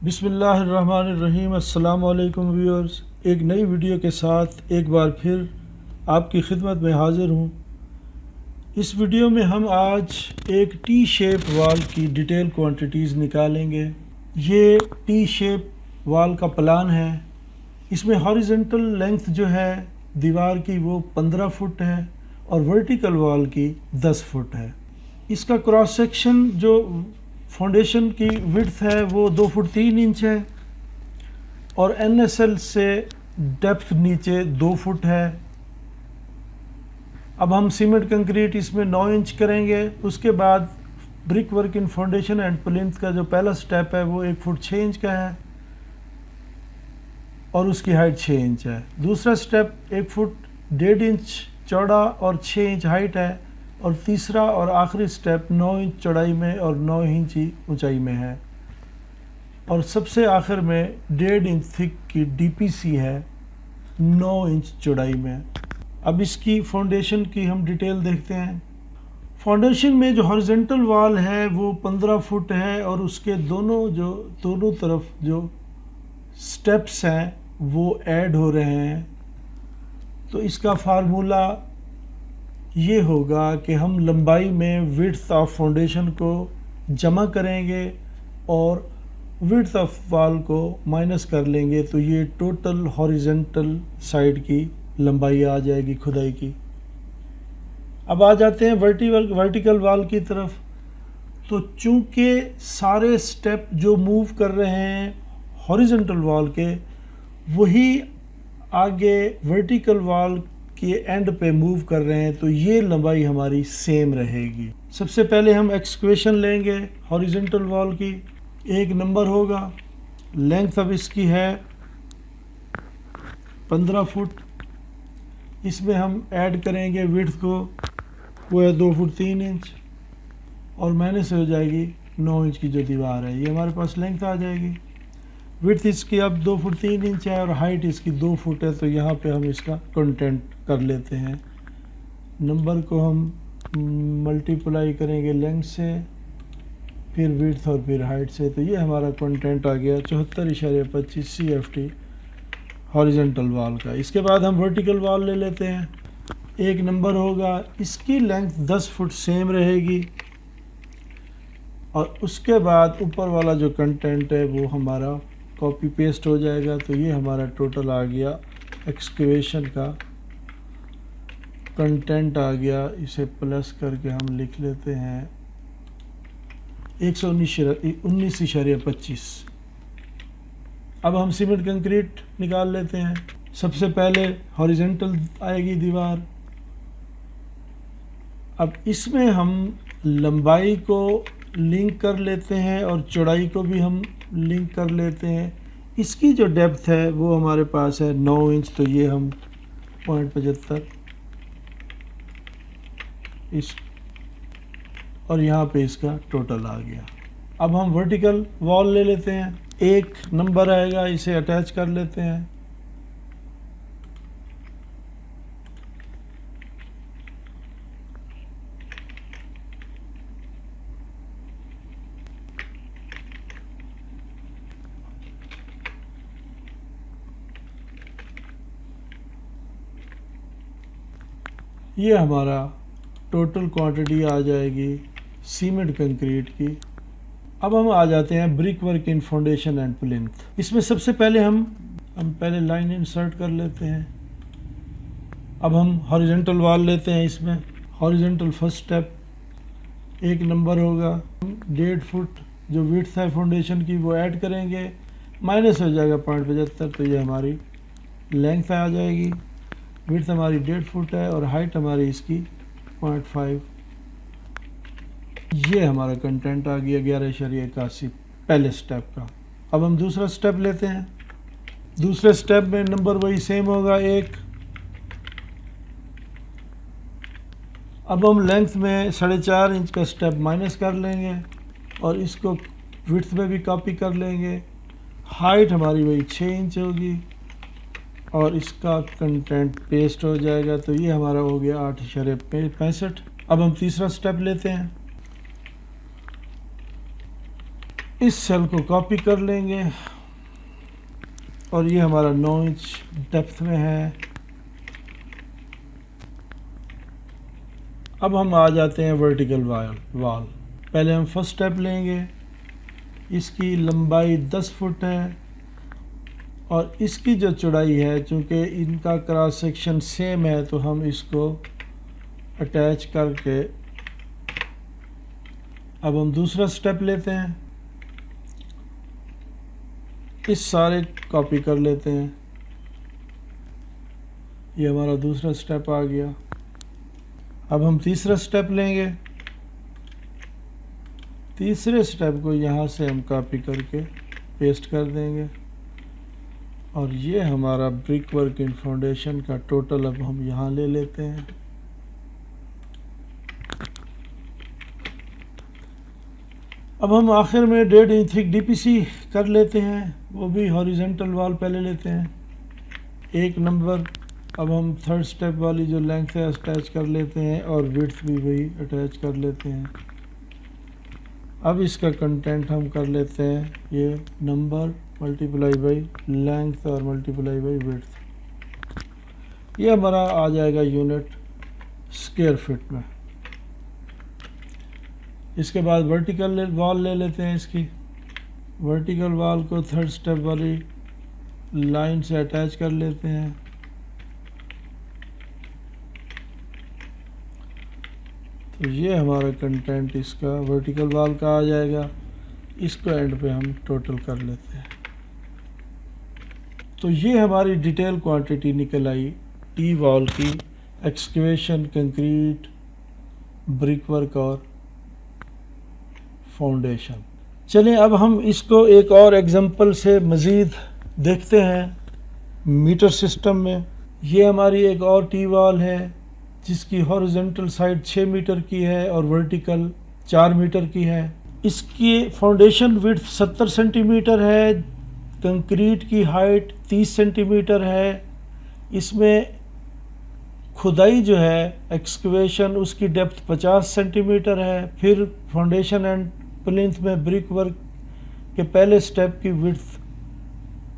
बिस्मिल्लाहिर्रहमानिर्रहीम। अस्सलाम वालेकुम व्यूअर्स, एक नई वीडियो के साथ एक बार फिर आपकी खिदमत में हाज़िर हूँ। इस वीडियो में हम आज एक टी शेप वाल की डिटेल क्वांटिटीज़ निकालेंगे। ये टी शेप वाल का प्लान है। इसमें हॉरिजेंटल लेंथ जो है दीवार की वो 15 फुट है और वर्टिकल वाल की 10 फुट है। इसका क्रॉस सेक्शन जो फाउंडेशन की विड्थ है वो 2 फुट 3 इंच है और NSL से डेप्थ नीचे 2 फुट है। अब हम सीमेंट कंक्रीट इसमें 9 इंच करेंगे। उसके बाद brick work in foundation and plinth का जो पहला स्टेप है वो 1 फुट 6 इंच का है और उसकी हाइट 6 इंच है। दूसरा स्टेप 1 फुट 1.5 इंच चौड़ा और 6 इंच हाइट है और तीसरा और आखिरी स्टेप 9 इंच चौड़ाई में और 9 इंच ऊंचाई में है और सबसे आखिर में 1.5 इंच थिक की DPC है 9 इंच चौड़ाई में। अब इसकी फाउंडेशन की हम डिटेल देखते हैं। फाउंडेशन में जो हॉरिजेंटल वॉल है वो 15 फुट है और उसके दोनों तरफ जो स्टेप्स हैं वो ऐड हो रहे हैं। तो इसका फार्मूला ये होगा कि हम लंबाई में विड्थ ऑफ फाउंडेशन को जमा करेंगे और विड्थ ऑफ वॉल को माइनस कर लेंगे तो ये टोटल हॉरिजेंटल साइड की लंबाई आ जाएगी खुदाई की। अब आ जाते हैं वर्टिकल वॉल की तरफ। तो चूंकि सारे स्टेप जो मूव कर रहे हैं हॉरिजेंटल वॉल के वही आगे वर्टिकल वॉल के एंड पे मूव कर रहे हैं तो ये लंबाई हमारी सेम रहेगी। सबसे पहले हम एक्सक्वेशन लेंगे हॉरिजेंटल वॉल की। एक नंबर होगा, लेंथ अब इसकी है 15 फुट। इसमें हम ऐड करेंगे विड्थ को, वो है 2 फुट 3 इंच और माइनस हो जाएगी 9 इंच की जो दीवार है। ये हमारे पास लेंथ आ जाएगी। विड्थ इसकी अब 2 फुट 3 इंच है और हाइट इसकी 2 फुट है। तो यहाँ पे हम इसका कंटेंट कर लेते हैं। नंबर को हम मल्टीप्लाई करेंगे लेंथ से, फिर विड्थ और फिर हाइट से। तो ये हमारा कंटेंट आ गया 74.25 CFT हॉरिजेंटल वॉल का। इसके बाद हम वर्टिकल वॉल ले लेते हैं। एक नंबर होगा, इसकी लेंथ 10 फुट सेम रहेगी और उसके बाद ऊपर वाला जो कंटेंट है वो हमारा कॉपी पेस्ट हो जाएगा। तो ये हमारा टोटल आ गया, एक्सकेवेशन का कंटेंट आ गया। इसे प्लस करके हम लिख लेते हैं 119.25। अब हम सीमेंट कंक्रीट निकाल लेते हैं। सबसे पहले हॉरिजेंटल आएगी दीवार। अब इसमें हम लंबाई को लिंक कर लेते हैं और चौड़ाई को भी हम लिंक कर लेते हैं। इसकी जो डेप्थ है वो हमारे पास है 9 इंच। तो ये हम 0.75 इस और यहाँ पे इसका टोटल आ गया। अब हम वर्टिकल वॉल ले लेते हैं। एक नंबर आएगा, इसे अटैच कर लेते हैं। ये हमारा टोटल क्वांटिटी आ जाएगी सीमेंट कंक्रीट की। अब हम आ जाते हैं brick work in foundation and plinth. इसमें सबसे पहले हम पहले लाइन इंसर्ट कर लेते हैं। अब हम हॉरिजेंटल वॉल लेते हैं। इसमें हॉरिजेंटल फर्स्ट स्टेप एक नंबर होगा, 1.5 फुट जो विड्थ है फाउंडेशन की वो ऐड करेंगे, माइनस हो जाएगा 0.75। तो ये हमारी लेंथ आ जाएगी। विड्थ हमारी 1.5 फुट है और हाइट हमारी इसकी 0.5। ये हमारा कंटेंट आ गया 11.81 पहले स्टेप का। अब हम दूसरा स्टेप लेते हैं। दूसरे स्टेप में नंबर वही सेम होगा 1। अब हम लेंथ में 4.5 इंच का स्टेप माइनस कर लेंगे और इसको विड्थ में भी कॉपी कर लेंगे। हाइट हमारी वही 6 इंच होगी और इसका कंटेंट पेस्ट हो जाएगा। तो ये हमारा हो गया 8.65। अब हम तीसरा स्टेप लेते हैं। इस सेल को कॉपी कर लेंगे और ये हमारा 9 इंच डेप्थ में है। अब हम आ जाते हैं वर्टिकल वाल। पहले हम फर्स्ट स्टेप लेंगे, इसकी लंबाई 10 फुट है और इसकी जो चौड़ाई है, चूँकि इनका क्रॉस सेक्शन सेम है, तो हम इसको अटैच करके अब हम दूसरा स्टेप लेते हैं। इस सारे कॉपी कर लेते हैं। ये हमारा दूसरा स्टेप आ गया। अब हम तीसरा स्टेप लेंगे। तीसरे स्टेप को यहाँ से हम कॉपी करके पेस्ट कर देंगे और ये हमारा ब्रिक वर्क इन फाउंडेशन का टोटल अब हम यहाँ ले लेते हैं। अब हम आखिर में 1.5 इंच थिक डीपीसी कर लेते हैं, वो भी हॉरिजॉन्टल वॉल पहले लेते हैं 1 नंबर। अब हम थर्ड स्टेप वाली जो लेंथ है अटैच कर लेते हैं और विड्थ भी वही अटैच कर लेते हैं। अब इसका कंटेंट हम कर लेते हैं ये नंबर मल्टीप्लाई बाई लेंथ और मल्टीप्लाई बाई विड्थ। ये हमारा आ जाएगा यूनिट स्क्वायर फीट में। इसके बाद वर्टिकल वॉल ले लेते हैं। इसकी वर्टिकल वॉल को थर्ड स्टेप वाली लाइन से अटैच कर लेते हैं। तो ये हमारा कंटेंट इसका वर्टिकल वॉल का आ जाएगा। इसको एंड पे हम टोटल कर लेते हैं। तो ये हमारी डिटेल क्वांटिटी निकल आई टी वॉल की, एक्सकेवेशन, कंक्रीट, ब्रिक वर्क और फाउंडेशन। चलें अब हम इसको एक और एग्जांपल से मज़ीद देखते हैं मीटर सिस्टम में। ये हमारी एक और टी वॉल है जिसकी हॉरिजॉन्टल साइड 6 मीटर की है और वर्टिकल 4 मीटर की है। इसकी फाउंडेशन विड्थ 70 सेंटीमीटर है, कंक्रीट की हाइट 30 सेंटीमीटर है। इसमें खुदाई जो है एक्सकेवेशन उसकी डेप्थ 50 सेंटीमीटर है। फिर फाउंडेशन एंड प्लिंथ में ब्रिक वर्क के पहले स्टेप की विड्थ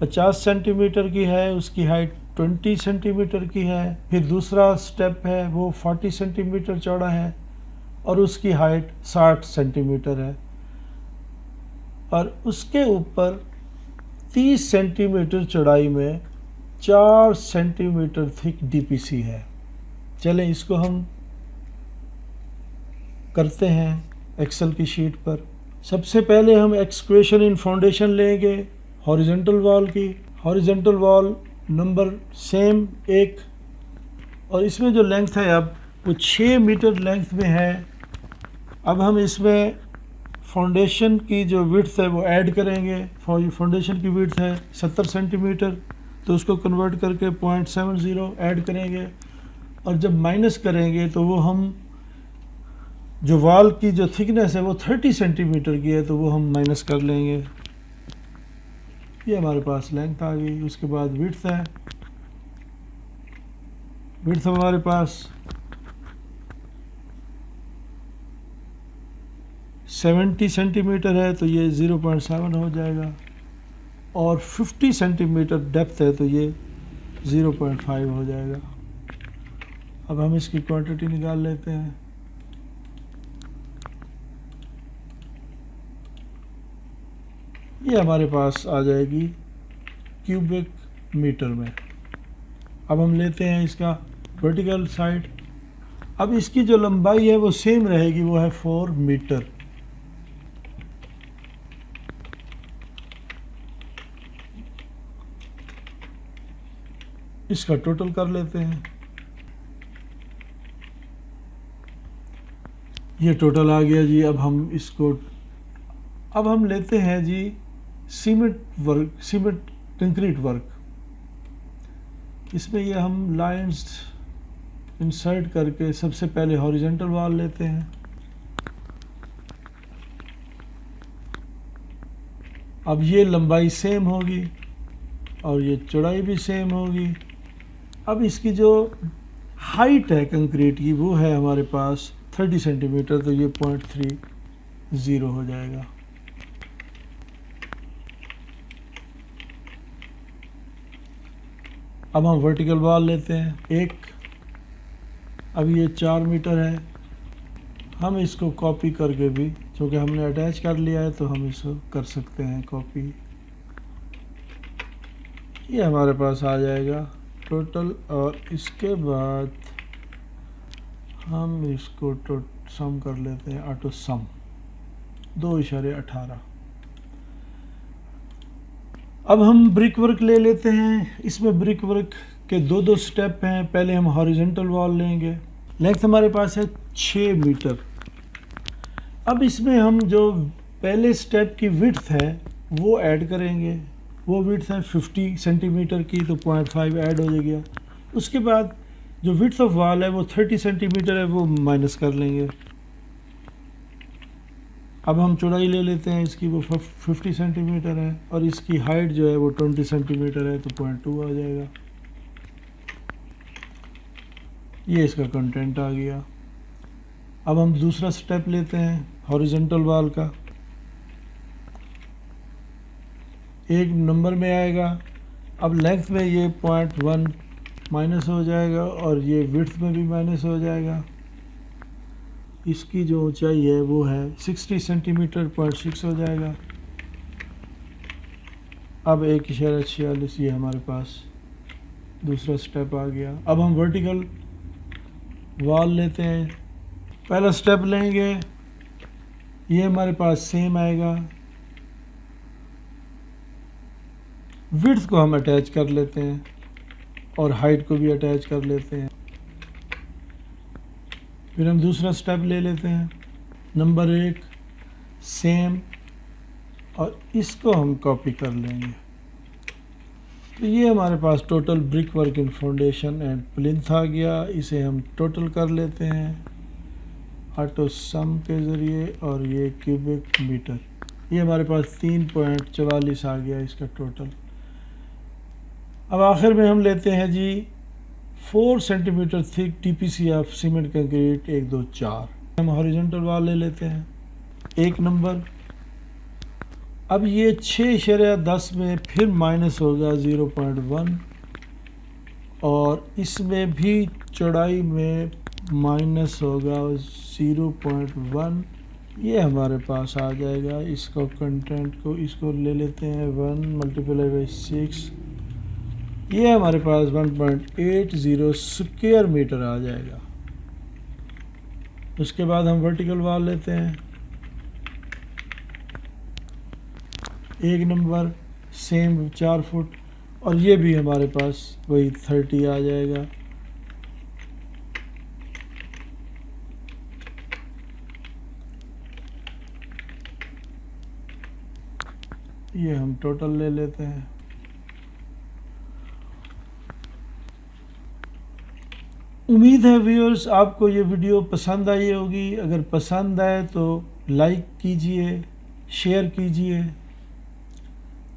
50 सेंटीमीटर की है, उसकी हाइट 20 सेंटीमीटर की है। फिर दूसरा स्टेप है वो 40 सेंटीमीटर चौड़ा है और उसकी हाइट 60 सेंटीमीटर है और उसके ऊपर 30 सेंटीमीटर चौड़ाई में 4 सेंटीमीटर थिक डीपीसी है। चलें इसको हम करते हैं एक्सेल की शीट पर। सबसे पहले हम एक्सकेवेशन इन फाउंडेशन लेंगे हॉरिजॉन्टल वॉल की। हॉरिजॉन्टल वॉल नंबर सेम 1 और इसमें जो लेंथ है अब वो 6 मीटर लेंथ में है। अब हम इसमें फाउंडेशन की जो विड्थ है वो ऐड करेंगे। फाउंडेशन की विड्थ है 70 सेंटीमीटर, तो उसको कन्वर्ट करके 0.70 ऐड करेंगे और जब माइनस करेंगे तो वो हम जो वॉल की जो थिकनेस है वो 30 सेंटीमीटर की है, तो वो हम माइनस कर लेंगे। ये हमारे पास लेंथ आ गई। उसके बाद विड्थ है। विड्थ हमारे पास 70 सेंटीमीटर है, तो ये 0.7 हो जाएगा और 50 सेंटीमीटर डेप्थ है तो ये 0.5 हो जाएगा। अब हम इसकी क्वांटिटी निकाल लेते हैं। ये हमारे पास आ जाएगी क्यूबिक मीटर में। अब हम लेते हैं इसका वर्टिकल साइड। अब इसकी जो लंबाई है वो सेम रहेगी, वो है 4 मीटर। इसका टोटल कर लेते हैं। ये टोटल आ गया जी। अब हम लेते हैं जी सीमेंट कंक्रीट वर्क। इसमें ये हम लाइंस इंसर्ट करके सबसे पहले हॉरिजॉन्टल वॉल लेते हैं। अब ये लंबाई सेम होगी और ये चौड़ाई भी सेम होगी। अब इसकी जो हाइट है कंक्रीट की वो है हमारे पास 30 सेंटीमीटर, तो ये 0.30 हो जाएगा। अब हम वर्टिकल वॉल लेते हैं एक, अब ये 4 मीटर है, हम इसको कॉपी करके भी, क्योंकि हमने अटैच कर लिया है तो हम इसको कर सकते हैं कॉपी। ये हमारे पास आ जाएगा टोटल, और इसके बाद हम इसको सम कर लेते हैं, ऑटो सम 2.18। अब हम ब्रिक वर्क ले लेते हैं। इसमें ब्रिक वर्क के दो स्टेप हैं। पहले हम हॉरिजॉन्टल वॉल लेंगे, लेंथ हमारे पास है 6 मीटर। अब इसमें हम जो पहले स्टेप की विड्थ है वो ऐड करेंगे, वो विड्थ है 50 सेंटीमीटर की, तो 0.5 ऐड हो जाएगा। उसके बाद जो विड्थ ऑफ वॉल है वो 30 सेंटीमीटर है, वो माइनस कर लेंगे। अब हम चौड़ाई ले लेते हैं इसकी, वो 50 सेंटीमीटर है, और इसकी हाइट जो है वो 20 सेंटीमीटर है, तो 0.2 आ जाएगा। ये इसका कंटेंट आ गया। अब हम दूसरा स्टेप लेते हैं हॉरिजॉन्टल वॉल का, एक नंबर में आएगा। अब लेंथ में ये 0.1 माइनस हो जाएगा, और ये विड्थ में भी माइनस हो जाएगा। इसकी जो ऊंचाई है वो है 60 सेंटीमीटर, 0.6 हो जाएगा। अब 1.46 ये हमारे पास दूसरा स्टेप आ गया। अब हम वर्टिकल वॉल लेते हैं, पहला स्टेप लेंगे, ये हमारे पास सेम आएगा। विड्थ को हम अटैच कर लेते हैं और हाइट को भी अटैच कर लेते हैं। फिर हम दूसरा स्टेप ले लेते हैं, नंबर 1 सेम, और इसको हम कॉपी कर लेंगे। तो ये हमारे पास total brick work in foundation and plinth आ गया। इसे हम टोटल कर लेते हैं ऑटो सम के ज़रिए, और ये क्यूबिक मीटर, ये हमारे पास 3.44 आ गया इसका टोटल। अब आखिर में हम लेते हैं जी 4 centimetre thick TPC of cement concrete 1, 2, 4। हम हॉरिजॉन्टल वॉल ले लेते हैं एक नंबर। अब ये 6.10 में फिर माइनस होगा 0.1, और इसमें भी चौड़ाई में माइनस होगा 0.1। ये हमारे पास आ जाएगा। इसको कंटेंट को इसको ले लेते हैं 1 मल्टीप्लाई बाई 6, ये हमारे पास 1.80 स्क्वायर मीटर आ जाएगा। उसके बाद हम वर्टिकल वॉल लेते हैं एक नंबर, सेम 4 फुट, और ये भी हमारे पास वही 30 आ जाएगा। ये हम टोटल ले लेते हैं। उम्मीद है व्यूअर्स आपको ये वीडियो पसंद आई होगी। अगर पसंद आए तो लाइक कीजिए, शेयर कीजिए,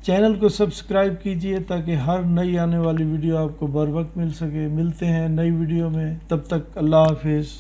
चैनल को सब्सक्राइब कीजिए, ताकि हर नई आने वाली वीडियो आपको बर वक्त मिल सके। मिलते हैं नई वीडियो में, तब तक अल्लाह हाफिज़।